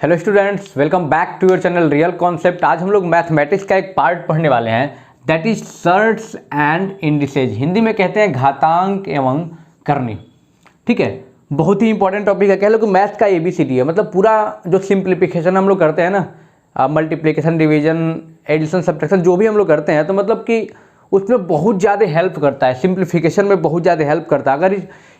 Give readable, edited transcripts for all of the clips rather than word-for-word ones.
Hello students, welcome back to your channel Real Concept. आज हम लोग मैथमेटिक्स का एक पार्ट पढ़ने वाले हैं, that is shirts and indices. Hindi में कहते हैं घातांक एवं करनी। ठीक है, बहुत ही इंपॉर्टेंट टॉपिक है। कह लो कि मैथ्स का एबीसीडी है। मतलब पूरा जो सिंप्लीफिकेशन हम लोग करते हैं ना, मल्टीप्लिकेशन, डिवीजन, एडिशन, सब्ट्रैक्शन, जो भी हम लोग करते हैं, तो मतलब कि उसमें बहुत ज़्यादा हेल्प करता है। सिंप्लीफिकेशन में बहुत ज़्यादा हेल्प करता है। अगर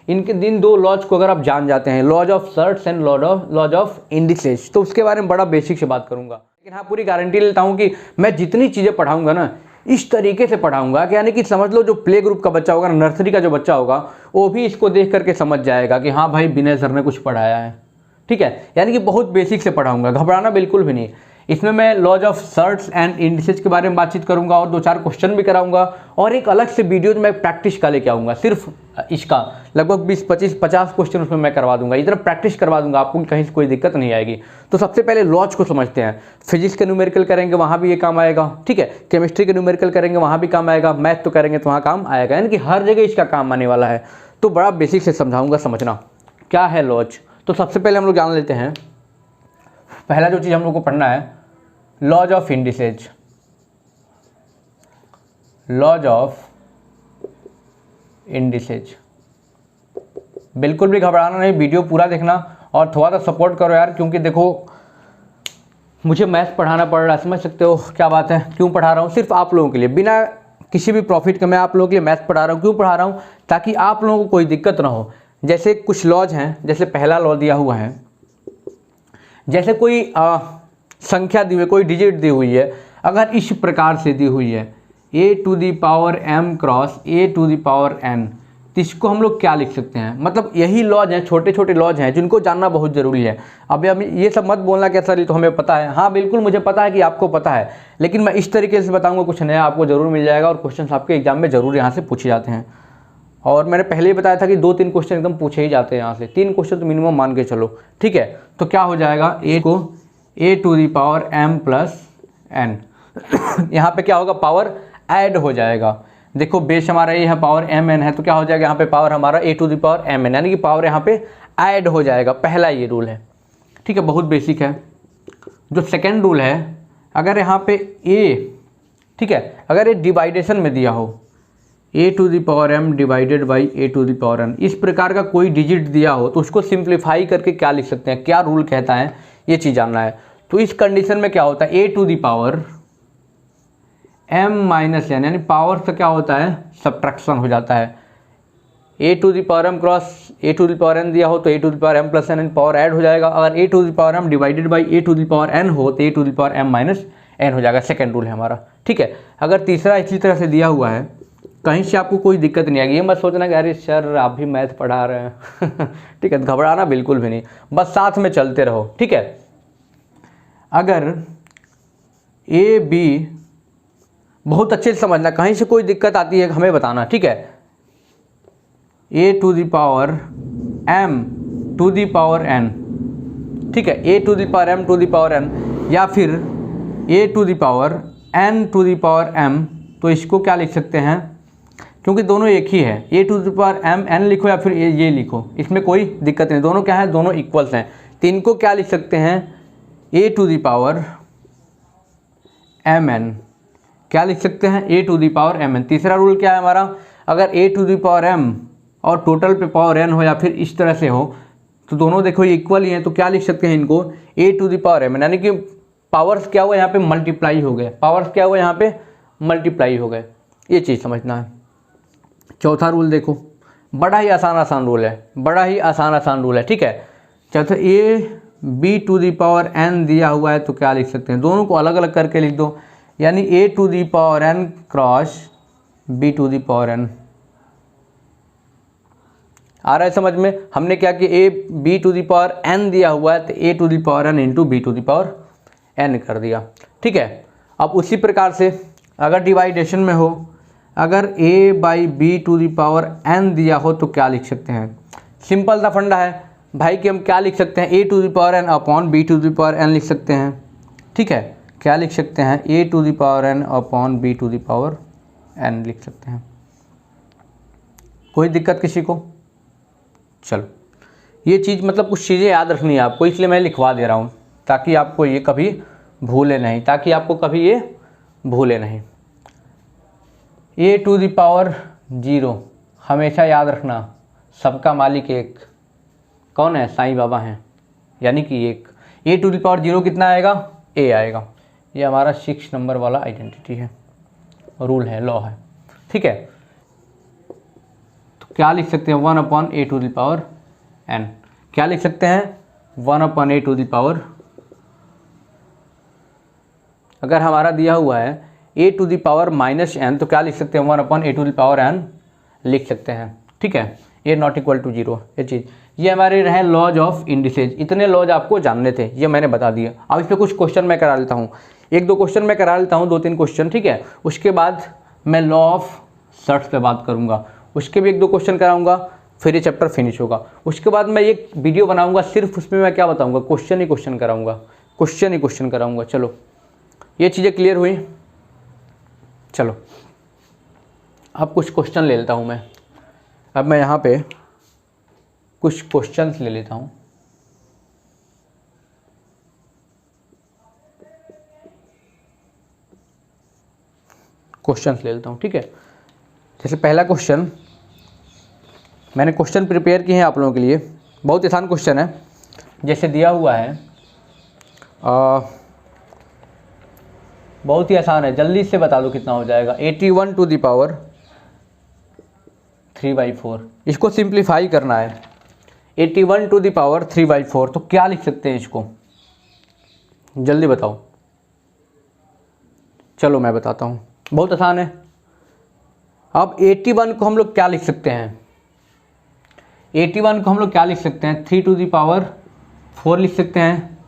इनके दिन दो लॉज को अगर आप जान जाते हैं, laws of surds and laws of indices, तो उसके बारे में बड़ा बेसिक से बात करूंगा। लेकिन हाँ, पूरी गारंटी लेता हूँ कि मैं जितनी चीज़ें पढ़ाऊंगा ना, इस तरीके से पढ़ाऊंगा कि यानी कि समझ लो जो प्ले ग्रुप का बच्चा होगा, नर्सरी का जो बच्चा होगा, वो भी इसको देख करके समझ जाएगा कि हाँ भाई, विनय सर ने कुछ पढ़ाया है। ठीक है, यानी कि बहुत बेसिक से पढ़ाऊंगा, घबराना बिल्कुल भी नहीं। इसमें मैं laws of surds and indices के बारे में बातचीत करूंगा और 2-4 क्वेश्चन भी कराऊंगा, और एक अलग से वीडियो में प्रैक्टिस का लेके आऊँगा। सिर्फ इसका लगभग 20-25-50 क्वेश्चन उसमें मैं करवा दूंगा। इधर प्रैक्टिस करवा दूंगा, आपको कहीं से कोई दिक्कत नहीं आएगी। तो सबसे पहले लॉज को समझते हैं। फिजिक्स के न्यूमेरिकल करेंगे, वहाँ भी ये काम आएगा। ठीक है, केमिस्ट्री के न्यूमेरिकल करेंगे, वहाँ भी काम आएगा। मैथ तो करेंगे तो वहाँ काम आएगा, यानी कि हर जगह इसका काम आने वाला है। तो बड़ा बेसिक से समझाऊंगा, समझना क्या है लॉज। तो सबसे पहले हम लोग जान लेते हैं, पहला जो चीज़ हम लोग को पढ़ना है, laws of indices. Laws of indices. बिल्कुल भी घबराना नहीं, वीडियो पूरा देखना और थोड़ा सा सपोर्ट करो यार, क्योंकि देखो मुझे मैथ्स पढ़ाना पड़ रहा है, समझ सकते हो क्या बात है, क्यों पढ़ा रहा हूँ। सिर्फ आप लोगों के लिए, बिना किसी भी प्रॉफिट के मैं आप लोगों के लिए मैथ्स पढ़ा रहा हूँ। क्यों पढ़ा रहा हूँ? ताकि आप लोगों को कोई दिक्कत ना हो। जैसे कुछ लॉज हैं, जैसे पहला लॉ दिया हुआ है, जैसे कोई संख्या दी हुई है, कोई डिजिट दी हुई है, अगर इस प्रकार से दी हुई है a⁴m क्रॉस a⁴n, तो इसको हम लोग क्या लिख सकते हैं? मतलब यही लॉज हैं, छोटे छोटे लॉज हैं जिनको जानना बहुत ज़रूरी है। अभी ये सब मत बोलना कि सर ये तो हमें पता है। हाँ बिल्कुल मुझे पता है कि आपको पता है, लेकिन मैं इस तरीके से बताऊंगा, कुछ नया आपको ज़रूर मिल जाएगा। और क्वेश्चन आपके एग्जाम में ज़रूर यहाँ से पूछे जाते हैं। और मैंने पहले ही बताया था कि 2-3 क्वेश्चन एकदम पूछे ही जाते हैं यहाँ से। 3 क्वेश्चन तो मिनिमम मान के चलो। ठीक है, तो क्या हो जाएगा, a को a⁴m + n। यहाँ पे क्या होगा, पावर ऐड हो जाएगा। देखो बेस हमारा ये है, पावर mn है, तो क्या हो जाएगा यहाँ पे पावर हमारा a⁴mn, यानी कि पावर यहाँ पे ऐड हो जाएगा। पहला ये रूल है। ठीक है, बहुत बेसिक है। जो सेकेंड रूल है, अगर यहाँ पे a, ठीक है, अगर ये डिवाइडेशन में दिया हो a⁴m डिवाइडेड बाई a⁴n, इस प्रकार का कोई डिजिट दिया हो, तो उसको सिंप्लीफाई करके क्या लिख सकते हैं, क्या रूल कहता है, ये चीज़ जानना है। तो इस कंडीशन में क्या होता है, a⁻m - n, यानी पावर से क्या होता है, सब्ट्रैक्शन हो जाता है। a⁴m क्रॉस a⁴n दिया हो तो a⁴m + n, पावर ऐड हो जाएगा। अगर a⁴m डिवाइडेड बाई a⁴n हो तो a⁴m - n हो जाएगा। सेकेंड रूल है हमारा। ठीक है, अगर तीसरा इसी तरह से दिया हुआ है, कहीं से आपको कोई दिक्कत नहीं आएगी। ये मत सोचना कि अरे सर आप भी मैथ पढ़ा रहे हैं। ठीक है, घबराना बिल्कुल भी नहीं, बस साथ में चलते रहो। ठीक है, अगर ए बी, बहुत अच्छे से समझना, कहीं से कोई दिक्कत आती है हमें बताना। ठीक है, a⁴m⁴n, ठीक है, a⁴m⁴n या फिर a⁴n⁴m, तो इसको क्या लिख सकते हैं, क्योंकि दोनों एक ही है, a⁴mn लिखो या फिर ये लिखो, इसमें कोई दिक्कत नहीं। दोनों क्या है, दोनों इक्वल्स हैं। तो इनको क्या लिख सकते हैं, a⁴mn, क्या लिख सकते हैं, a⁴mn। तीसरा रूल क्या है हमारा, अगर a⁴m और टोटल पे पावर n हो या फिर इस तरह से हो, तो दोनों देखो ये इक्वल ही हैं, तो क्या लिख सकते हैं इनको, a⁴mn, यानी कि पावर्स क्या हुआ यहाँ पे, मल्टीप्लाई हो गए। पावर्स क्या हुआ यहाँ पे, मल्टीप्लाई हो गए। ये चीज़ समझना है। चौथा रूल देखो, बड़ा ही आसान रूल है, बड़ा ही आसान रूल है। ठीक है, चौथा a⁴n दिया हुआ है, तो क्या लिख सकते हैं, दोनों को अलग अलग करके लिख दो, यानी a⁴n क्रॉस b⁴n। आ रहा है समझ में? हमने क्या कि b⁴n दिया हुआ है, तो a⁴n इंटू b⁴n कर दिया। ठीक है, अब उसी प्रकार से अगर डिवाइडेशन में हो, अगर a/b⁴n दिया हो, तो क्या लिख सकते हैं, सिंपल सा फंडा है भाई कि हम क्या लिख सकते हैं, a⁴n अपॉन b⁴n लिख सकते हैं। ठीक है, क्या लिख सकते हैं, a⁴n अपॉन b⁴n लिख सकते हैं। कोई दिक्कत किसी को? चलो, ये चीज़ मतलब कुछ चीज़ें याद रखनी है आपको, इसलिए मैं लिखवा दे रहा हूँ। ताकि आपको ये कभी भूले नहीं, a⁻0 हमेशा याद रखना, सबका मालिक एक कौन है? साईं बाबा हैं, यानी कि एक। a⁻0 कितना आएगा? a आएगा। ये हमारा 6 नंबर वाला आइडेंटिटी है, रूल है, लॉ है, ठीक है। तो क्या लिख सकते हैं? 1/a⁴n। क्या लिख सकते हैं? 1/a⁴, अगर हमारा दिया हुआ है a⁻−n तो क्या लिख सकते हैं? 1/a⁴n लिख सकते हैं, ठीक है। ये नॉट इक्वल टू 0 ये चीज़। ये हमारे रहे लॉज ऑफ इंडिसेज। इतने लॉज आपको जानने थे, ये मैंने बता दिया। अब इस पर कुछ क्वेश्चन मैं करा लेता हूँ, 1-2 क्वेश्चन मैं करा लेता हूँ, 2-3 क्वेश्चन, ठीक है। उसके बाद मैं लॉ ऑफ सर्ट्स पे बात करूँगा, उसके भी 1-2 क्वेश्चन कराऊँगा, फिर ये चैप्टर फिनिश होगा। उसके बाद मैं एक वीडियो बनाऊँगा, सिर्फ उसमें मैं क्या बताऊँगा? क्वेश्चन ही क्वेश्चन कराऊँगा। चलो, ये चीज़ें क्लियर हुई। चलो अब कुछ क्वेश्चन ले लेता हूँ मैं। अब मैं यहाँ पे कुछ क्वेश्चंस ले लेता हूँ। ठीक है। जैसे पहला क्वेश्चन, मैंने क्वेश्चन प्रिपेयर किए हैं आप लोगों के लिए, बहुत आसान क्वेश्चन है। जैसे दिया हुआ है, बहुत ही आसान है, जल्दी से बता दो कितना हो जाएगा। 81/3/4, इसको सिंप्लीफाई करना है। 81/3/4, तो क्या लिख सकते हैं इसको? जल्दी बताओ। चलो मैं बताता हूँ, बहुत आसान है। अब 81 को हम लोग क्या लिख सकते हैं? 81 को हम लोग क्या लिख सकते हैं? 3/4 लिख सकते हैं।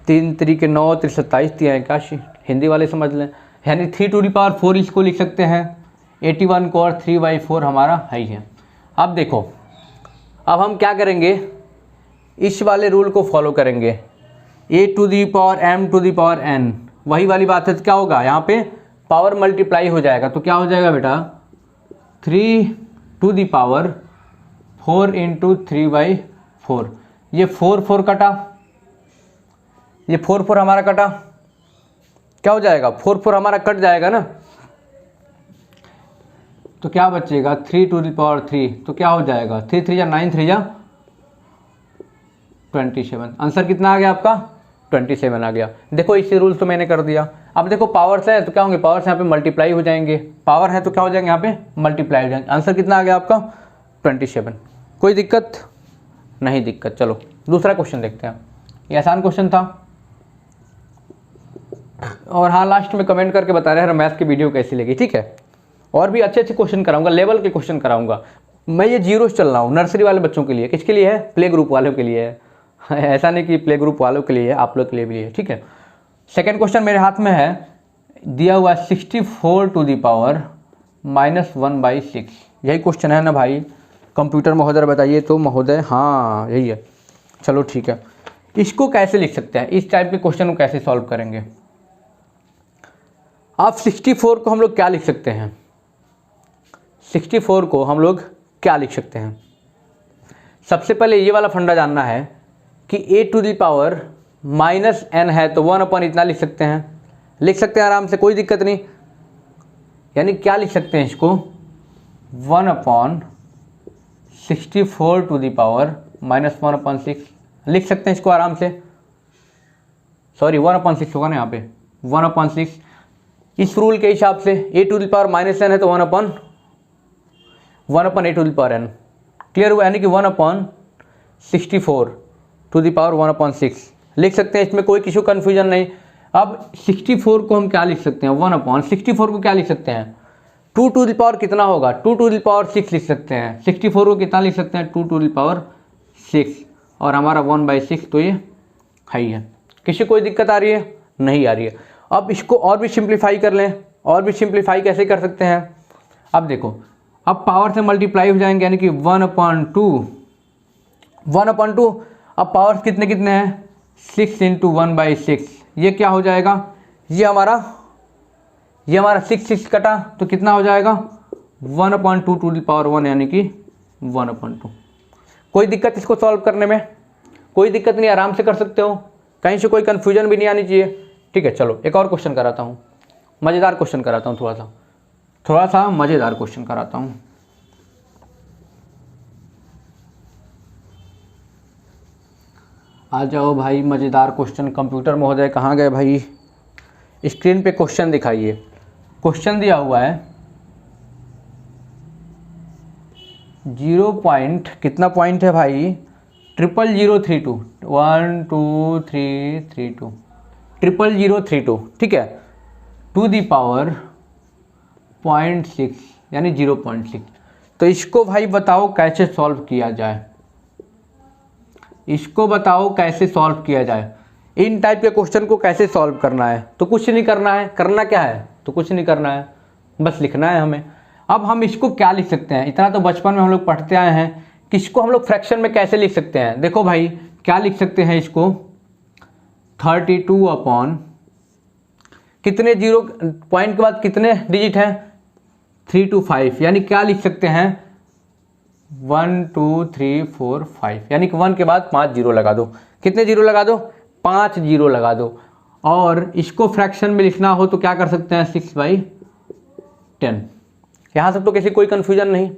3 3 के 9, 3 27, 3 81, हिंदी वाले समझ लें, यानी 3/4 इसको लिख सकते हैं 81 को, और 3/4 हमारा है ही है। अब देखो, अब हम क्या करेंगे? इस वाले रूल को फॉलो करेंगे, a⁻m⁴n, वही वाली बात है। तो क्या होगा? यहाँ पे पावर मल्टीप्लाई हो जाएगा, तो क्या हो जाएगा बेटा? 3/4 × 3/4। ये 4 कटा, ये 4 हमारा कटा, क्या हो जाएगा? 4 हमारा कट जाएगा ना, तो क्या बचेगा? 3/3, तो क्या हो जाएगा? 3 3 या 9 3 या 27। आंसर कितना आ गया आपका? 27 आ गया। देखो, इसे रूल तो मैंने कर दिया। अब देखो, पावर से है तो क्या होंगे? पावर से यहाँ पे मल्टीप्लाई हो जाएंगे, पावर है तो क्या हो जाएंगे? यहाँ पे मल्टीप्लाई हो जाएंगे। आंसर कितना आ गया आपका? 27। कोई दिक्कत? नहीं दिक्कत। चलो दूसरा क्वेश्चन देखते हैं। ये आसान क्वेश्चन था। और हाँ, लास्ट में कमेंट करके बता रहे हैं मैथ्स की वीडियो कैसी लगी, ठीक है। और भी अच्छे अच्छे क्वेश्चन कराऊंगा, लेवल के क्वेश्चन कराऊंगा। मैं ये 0 चल रहा हूँ नर्सरी वाले बच्चों के लिए। किसके लिए है? प्ले ग्रुप वालों के लिए है। ऐसा नहीं कि प्ले ग्रुप वालों के लिए है, आप लोग के लिए भी है, ठीक है। सेकंड क्वेश्चन मेरे हाथ में है, दिया हुआ 64⁻⁻1/6। यही क्वेश्चन है ना भाई? कंप्यूटर महोदय बताइए तो। महोदय, हाँ यही है। चलो ठीक है, इसको कैसे लिख सकते हैं? इस टाइप के क्वेश्चन को कैसे सॉल्व करेंगे? आप 64 को हम लोग क्या लिख सकते हैं? 64 को हम लोग क्या लिख सकते हैं? सबसे पहले ये वाला फंडा जानना है कि a⁻−n है तो 1/ इतना लिख सकते हैं। लिख सकते हैं आराम से, कोई दिक्कत नहीं। यानी क्या लिख सकते हैं इसको? 1/64⁻⁻1/6 लिख सकते हैं इसको आराम से। सॉरी, 1/6 होगा ना यहाँ पे, 1/6। इस रूल के हिसाब से a⁻−n है तो 1/a⁴n। क्लियर हुआ? यानी कि 1/64⁻1/6 लिख सकते हैं। इसमें कोई किसी कन्फ्यूजन नहीं। अब 64 को हम क्या लिख सकते हैं? 1/64 को क्या लिख सकते हैं? 2 कितना होगा? 2⁶ लिख सकते हैं। 64 को कितना लिख सकते हैं? 2⁶, और हमारा 1/6 तो ये है ही है। किसी कोई दिक्कत आ रही है? नहीं आ रही है। अब इसको और भी सिंप्लीफाई कर लें। और भी सिंप्लीफाई कैसे कर सकते हैं? अब देखो, अब पावर से मल्टीप्लाई हो जाएंगे, यानी कि 1/2। अब पावर्स कितने कितने हैं? 6 × 1/6। ये क्या हो जाएगा? ये हमारा 6 कटा, तो कितना हो जाएगा? 1/2 यानी कि 1/2। कोई दिक्कत इसको सॉल्व करने में? कोई दिक्कत नहीं, आराम से कर सकते हो। कहीं से कोई कन्फ्यूजन भी नहीं आनी चाहिए। ठीक है, चलो एक और क्वेश्चन कराता हूँ, मज़ेदार क्वेश्चन कराता हूँ, थोड़ा सा मज़ेदार क्वेश्चन कराता हूँ। आ जाओ भाई, मज़ेदार क्वेश्चन। कंप्यूटर महोदय कहाँ गए भाई? स्क्रीन पे क्वेश्चन दिखाइए। क्वेश्चन दिया हुआ है 0 पॉइंट, कितना पॉइंट है भाई? 00032, 1 2 3 3 2, 00032, ठीक है, टू दी पावर 0.6 यानी 0.6। तो इसको भाई बताओ कैसे सॉल्व किया जाए, इसको बताओ कैसे सॉल्व किया जाए। इन टाइप के क्वेश्चन को कैसे सॉल्व करना है? तो कुछ नहीं करना है, करना क्या है? तो कुछ नहीं करना है, बस लिखना है हमें। अब हम इसको क्या लिख सकते हैं? इतना तो बचपन में हम लोग पढ़ते आए हैं कि इसको हम लोग फ्रैक्शन में कैसे लिख सकते हैं। देखो भाई क्या लिख सकते हैं इसको, 32 अपॉन कितने जीरो पॉइंट के बाद कितने डिजिट हैं? 3 to 5, यानी क्या लिख सकते हैं? 1 2 3 4 5, यानी कि 1 के बाद 5 जीरो लगा दो। कितने जीरो लगा दो? 5 जीरो लगा दो। और इसको फ्रैक्शन में लिखना हो तो क्या कर सकते हैं? 6/10। यहाँ तक तो किसी कोई कन्फ्यूजन नहीं,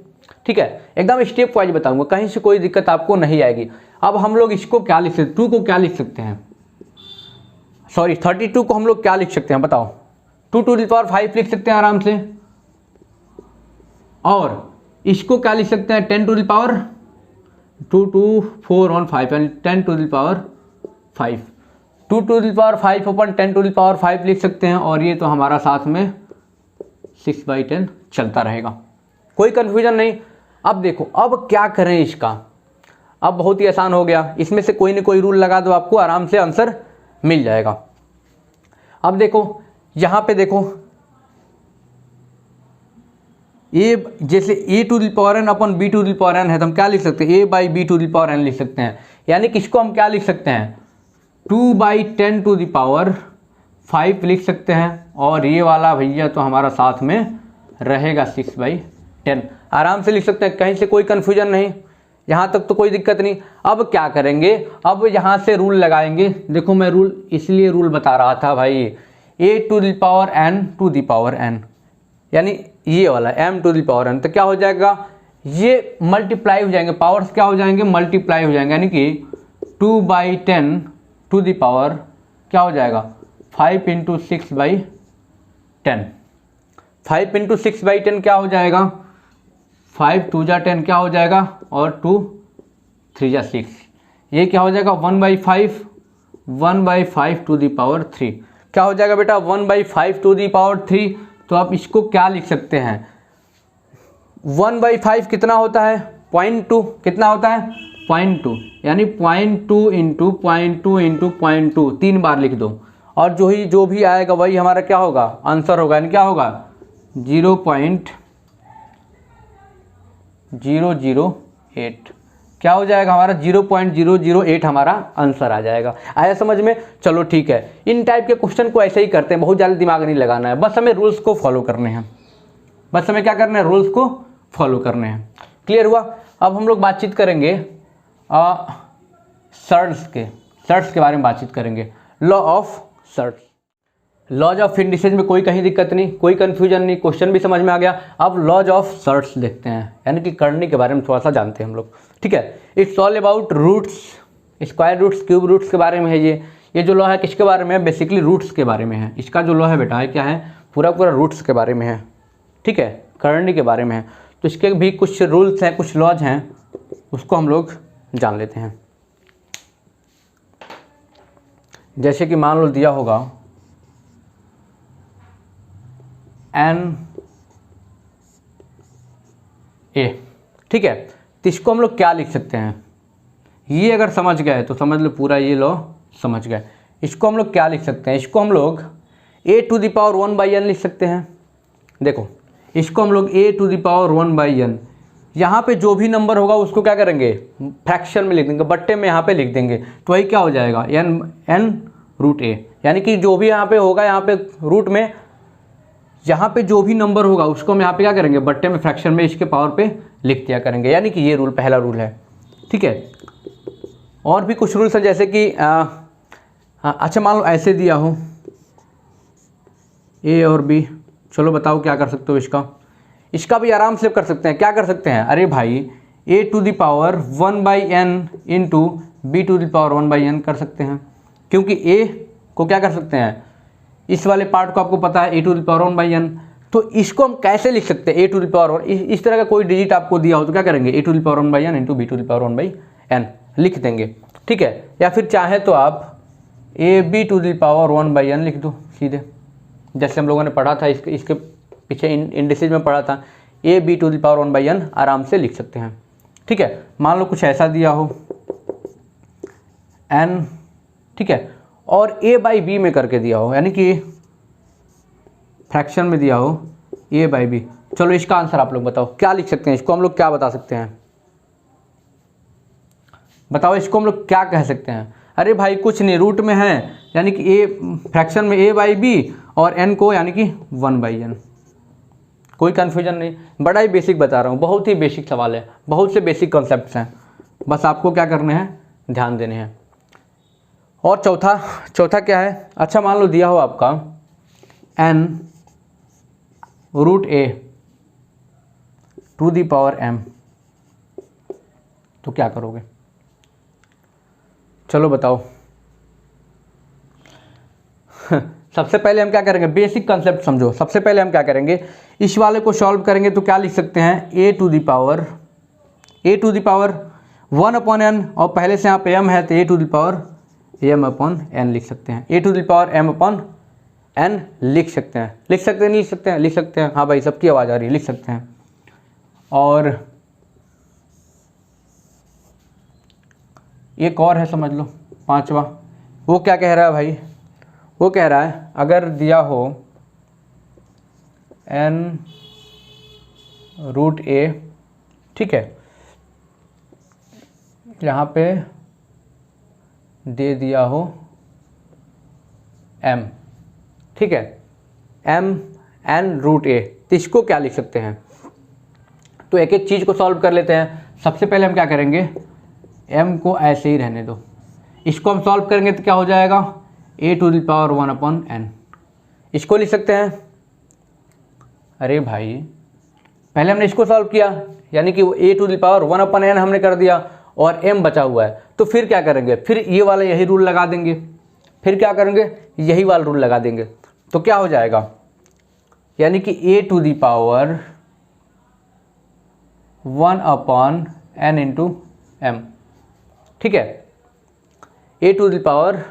ठीक है, एकदम स्टेप वाइज बताऊंगा, कहीं से कोई दिक्कत आपको नहीं आएगी। अब हम लोग इसको क्या लिख सकते, 2 को क्या लिख सकते हैं, सॉरी 32 को हम लोग क्या लिख सकते हैं बताओ? 2 to the power 5 लिख सकते हैं आराम से। और इसको क्या लिख सकते हैं? 10 to the power 2 2 4 on 5 यानी 10 to the power 5, 2 to the power 5 upon 10 to the power 5 लिख सकते हैं। और ये तो हमारा साथ में 6/10 चलता रहेगा, कोई कन्फ्यूजन नहीं। अब देखो अब क्या करें इसका, अब बहुत ही आसान हो गया, इसमें से कोई ना कोई रूल लगा दो, आपको आराम से आंसर मिल जाएगा। अब देखो यहाँ पे देखो, ए जैसे a to the power n upon b to the power n है, तो हम क्या लिख सकते हैं? a/b to the power n लिख सकते हैं। यानी कि इसको हम क्या लिख सकते हैं? 2/10 to the power 5 लिख सकते हैं। और ये वाला भैया तो हमारा साथ में रहेगा 6/10, आराम से लिख सकते हैं, कहीं से कोई कन्फ्यूजन नहीं, यहाँ तक तो कोई दिक्कत नहीं। अब क्या करेंगे? अब यहाँ से रूल लगाएंगे। देखो मैं रूल इसलिए रूल बता रहा था भाई, a to the power n to the power n, यानी ये वाला m to the power n, तो क्या हो जाएगा? ये मल्टीप्लाई हो जाएंगे, पावर्स क्या हो जाएंगे? मल्टीप्लाई हो जाएंगे, यानी कि 2/10 to the power क्या हो जाएगा? 5 × 6/10, 5 × 6/10 क्या हो जाएगा? 5 2 जा 10 क्या हो जाएगा? और 2 3 जा 6, ये क्या हो जाएगा? 1/5, 1/5 to the power 3 क्या हो जाएगा बेटा? 1/5 to the power 3। तो आप इसको क्या लिख सकते हैं? 1/5 कितना होता है? 0.2, कितना होता है? 0.2, यानी 0.2 × 0.2 × 0.2 3 बार लिख दो, और जो भी आएगा वही हमारा क्या होगा? आंसर होगा, यानी क्या होगा? 0.008 क्या हो जाएगा हमारा? 0.008 हमारा आंसर आ जाएगा। आया समझ में? चलो ठीक है, इन टाइप के क्वेश्चन को ऐसे ही करते हैं, बहुत ज़्यादा दिमाग नहीं लगाना है, बस हमें रूल्स को फॉलो करने हैं, बस हमें क्या करना है? रूल्स को फॉलो करने हैं। क्लियर हुआ? अब हम लोग बातचीत करेंगे सर्ट्स के बारे में बातचीत करेंगे, law of surds. Laws of indices में कोई कहीं दिक्कत नहीं, कोई कन्फ्यूजन नहीं, क्वेश्चन भी समझ में आ गया। अब लॉज ऑफ सर्ट्स देखते हैं, यानी कि करनी के बारे में थोड़ा सा जानते हैं हम लोग, ठीक है। It's all about roots, square roots, cube roots के बारे में है ये जो लॉ है किसके बारे में है? बेसिकली रूट्स के बारे में है। इसका जो लॉ है बेटा है क्या है? पूरा रूट्स के बारे में है, ठीक है, करनी के बारे में है। तो इसके भी कुछ रूल्स हैं, कुछ लॉज हैं, उसको हम लोग जान लेते हैं। जैसे कि मान लो दिया होगा NA, ठीक है, तो इसको हम लोग क्या लिख सकते हैं? ये अगर समझ गए तो समझ लो पूरा ये लॉ समझ गए। इसको हम लोग क्या लिख सकते हैं? इसको हम लोग a to the power 1/n लिख सकते हैं। देखो इसको हम लोग a to the power 1/n, यहाँ पे जो भी नंबर होगा उसको क्या करेंगे? फ्रैक्शन में लिख देंगे, बट्टे में यहाँ पे लिख देंगे, तो वही क्या हो जाएगा? n√a, यानी कि जो भी यहाँ पे होगा, यहाँ पे रूट में यहाँ पे जो भी नंबर होगा उसको हम यहाँ पे क्या करेंगे? बट्टे में फ्रैक्शन में इसके पावर पे लिख दिया करेंगे, यानी कि ये रूल पहला रूल है, ठीक है। और भी कुछ रूल्स हैं, जैसे कि हाँ अच्छा, मान लो ऐसे दिया हो a और b, चलो बताओ क्या कर सकते हो इसका भी आराम से कर सकते हैं। क्या कर सकते हैं, अरे भाई a to the power 1/n into b to the power 1/n कर सकते हैं, क्योंकि a को क्या कर सकते हैं, इस वाले पार्ट को आपको पता है a to the power 1/n, तो इसको हम कैसे लिख सकते हैं a टू द पावर 1, इस तरह का कोई डिजिट आपको दिया हो तो क्या करेंगे a to the power 1/n into b to the power 1/n लिख देंगे, ठीक है। या फिर चाहे तो आप ab to the power 1/n लिख दो सीधे, जैसे हम लोगों ने पढ़ा था इसके पीछे इंडिसेज में पढ़ा था, ab to the power 1/n आराम से लिख सकते हैं, ठीक है। मान लो कुछ ऐसा दिया हो n, ठीक है, और a/b में करके दिया हो, यानी कि फ्रैक्शन में दिया हो a/b। चलो इसका आंसर आप लोग बताओ क्या लिख सकते हैं, इसको हम लोग क्या बता सकते हैं, बताओ इसको हम लोग क्या कह सकते हैं। अरे भाई कुछ नहीं, रूट में है यानी कि a फ्रैक्शन में a/b और n को यानी कि 1/n, कोई कन्फ्यूजन नहीं, बड़ा ही बेसिक बता रहा हूँ, बहुत ही बेसिक सवाल है, बहुत से बेसिक कॉन्सेप्ट्स हैं, बस आपको क्या करने हैं, ध्यान देने हैं। और चौथा क्या है, अच्छा मान लो दिया हो आपका n root a to the power m, तो क्या करोगे, चलो बताओ। सबसे पहले हम क्या करेंगे, बेसिक कंसेप्ट समझो। सबसे पहले हम क्या करेंगे, इस वाले को सॉल्व करेंगे तो क्या लिख सकते हैं, a to the power 1/n, और पहले से यहाँ पे m है तो a to the power m/n लिख सकते हैं, a to the power m/n लिख सकते हैं, लिख सकते हैं नहीं लिख सकते हैं, लिख सकते हैं, हाँ भाई सबकी आवाज़ आ रही है, लिख सकते हैं। और एक और है समझ लो, पांचवा, वो क्या कह रहा है भाई, वो कह रहा है अगर दिया हो n रूट a, ठीक है, यहाँ पे दे दिया हो m, ठीक है, n रूट a, तो इसको क्या लिख सकते हैं, तो एक एक चीज़ को सॉल्व कर लेते हैं। सबसे पहले हम क्या करेंगे, m को ऐसे ही रहने दो, इसको हम सॉल्व करेंगे तो क्या हो जाएगा, a to the power 1/n, इसको लिख सकते हैं। अरे भाई पहले हमने इसको सॉल्व किया, यानी कि a to the power 1/n हमने कर दिया और m बचा हुआ है, तो फिर क्या करेंगे, फिर ये वाला यही रूल लगा देंगे, फिर क्या करेंगे, यही वाला रूल लगा देंगे, तो क्या हो जाएगा, यानी कि a to the power 1/n into m, ठीक है, a to the power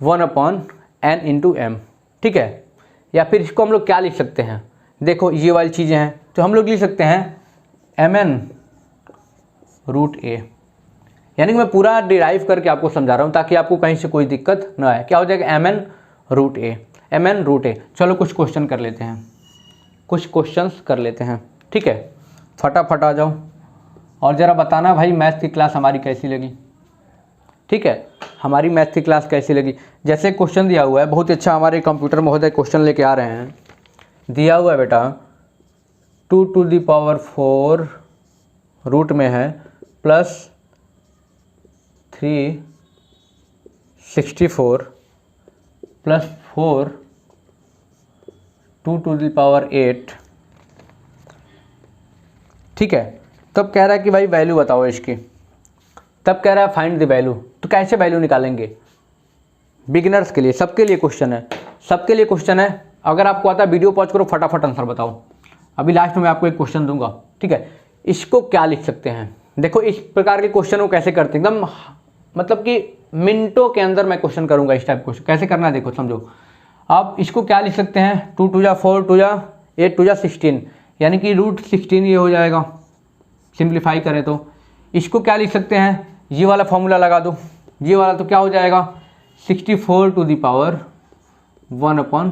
1/n into m, ठीक है। या फिर इसको हम लोग क्या लिख सकते हैं, देखो ये वाली चीज़ें हैं तो हम लोग लिख सकते हैं mn रूट a, यानी कि मैं पूरा डिराइव करके आपको समझा रहा हूँ ताकि आपको कहीं से कोई दिक्कत ना आए। क्या हो जाएगा, mn रूट a। चलो कुछ क्वेश्चन कर लेते हैं, कुछ क्वेश्चंस कर लेते हैं, ठीक है, फटाफट आ जाओ और ज़रा बताना भाई मैथ की क्लास हमारी कैसी लगी, ठीक है, हमारी मैथ की क्लास कैसी लगी। जैसे क्वेश्चन दिया हुआ है, बहुत अच्छा हमारे कंप्यूटर महोदय क्वेश्चन लेके आ रहे हैं, दिया हुआ है बेटा 2 टू द पावर 4 रूट में है plus 364 plus 4 2 to the power 8, ठीक है। तब कह रहा है कि भाई वैल्यू बताओ इसकी, तब कह रहा है फाइंड द वैल्यू, तो कैसे वैल्यू निकालेंगे, बिगिनर्स के लिए, सबके लिए क्वेश्चन है, सबके लिए क्वेश्चन है। अगर आपको आता है वीडियो पॉज करो, फटाफट आंसर बताओ, अभी लास्ट में आपको एक क्वेश्चन दूंगा, ठीक है। इसको क्या लिख सकते हैं, देखो इस प्रकार के क्वेश्चन को कैसे करते हैं, एकदम मतलब कि मिनटों के अंदर मैं क्वेश्चन करूंगा इस टाइप क्वेश्चन, कैसे करना है देखो समझो। आप इसको क्या लिख सकते हैं, 2 2 4 2 8 2 16, यानी कि रूट 16 ये हो जाएगा, सिंप्लीफाई करें तो। इसको क्या लिख सकते हैं, ये वाला फॉर्मूला लगा दो, ये वाला, तो क्या हो जाएगा 64 टू द पावर 1/3,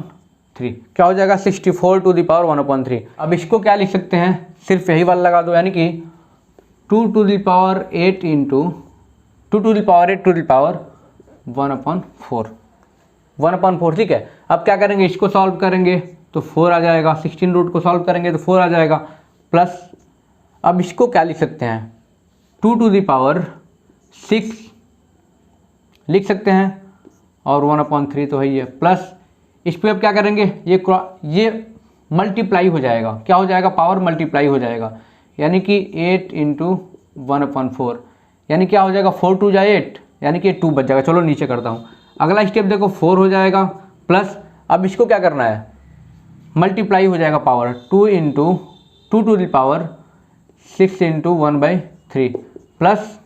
क्या हो जाएगा 64 टू द पावर 1/3। अब इसको क्या लिख सकते हैं, सिर्फ यही वाला लगा दो, यानी कि 2 to the power 8 into 2 to the power 8 to the power 1/4, ठीक है। अब क्या करेंगे, इसको सॉल्व करेंगे तो 4 आ जाएगा, 16 रूट को सॉल्व करेंगे तो 4 आ जाएगा, प्लस अब इसको क्या लिख सकते हैं, 2 टू द पावर 6 लिख सकते हैं, और 1/3 तो है ही है, प्लस इस पर अब क्या करेंगे, ये मल्टीप्लाई हो जाएगा, क्या हो जाएगा, पावर मल्टीप्लाई हो जाएगा, यानी कि 8 × 1/4, यानी क्या हो जाएगा, 4 2 जाए 8, यानी कि 2 बच जाएगा। चलो नीचे करता हूँ, अगला स्टेप देखो 4 हो जाएगा, प्लस अब इसको क्या करना है, मल्टीप्लाई हो जाएगा power, 2 × 2 to the power 6 × 1/3 plus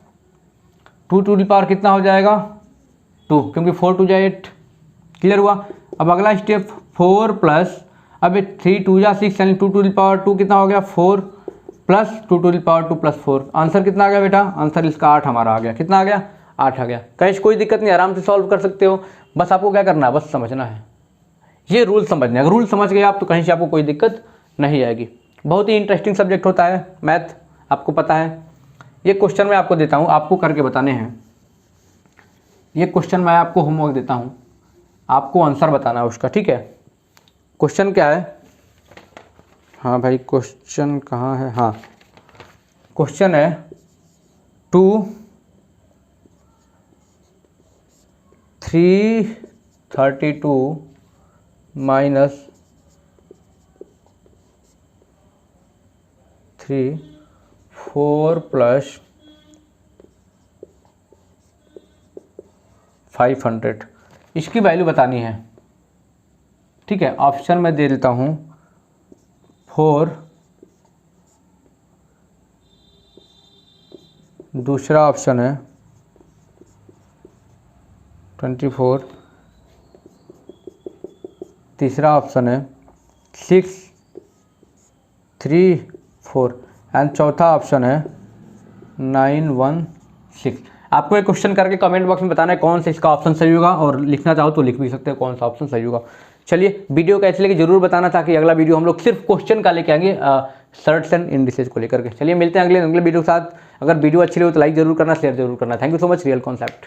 2 to the power कितना हो जाएगा, 2, क्योंकि 4 2 जाए 8, क्लियर हुआ। अब अगला स्टेप 4 प्लस, अब 3 2 जा 6, यानी 2 to the power 2 कितना हो गया, 4 plus 2 to the power 2 plus 4, answer कितना आ गया बेटा, आंसर इसका 8 हमारा आ गया, कितना आ गया, 8 आ गया। कहीं कोई दिक्कत नहीं, आराम से सॉल्व कर सकते हो, बस आपको क्या करना है, बस समझना है, ये रूल समझना है। अगर रूल समझ गए आप तो कहीं से आपको कोई दिक्कत नहीं आएगी। बहुत ही इंटरेस्टिंग सब्जेक्ट होता है मैथ, आपको पता है। ये क्वेश्चन मैं आपको देता हूँ, आपको करके बताने हैं। ये क्वेश्चन मैं आपको होमवर्क देता हूँ, आपको आंसर बताना है उसका, ठीक है। क्वेश्चन क्या है, हाँ भाई क्वेश्चन कहाँ है, हाँ क्वेश्चन है 2 332 माइनस 3 4 प्लस 500, इसकी वैल्यू बतानी है, ठीक है। ऑप्शन में दे देता हूँ 4, दूसरा ऑप्शन है 24, तीसरा ऑप्शन है 6 3 4 एंड चौथा ऑप्शन है 916। आपको एक क्वेश्चन करके कमेंट बॉक्स में बताना है कौन सा इसका ऑप्शन सही होगा, और लिखना चाहो तो लिख भी सकते हो कौन सा ऑप्शन सही होगा। चलिए वीडियो कैसे लगे जरूर बताना, ताकि अगला वीडियो हम लोग सिर्फ क्वेश्चन का लेके आएंगे, सर्ट्स एंड इंडिसेज को लेकर के। चलिए मिलते हैं अगले वीडियो के साथ। अगर वीडियो अच्छी लगे तो लाइक जरूर करना, शेयर जरूर करना। Thank you so much, real concept.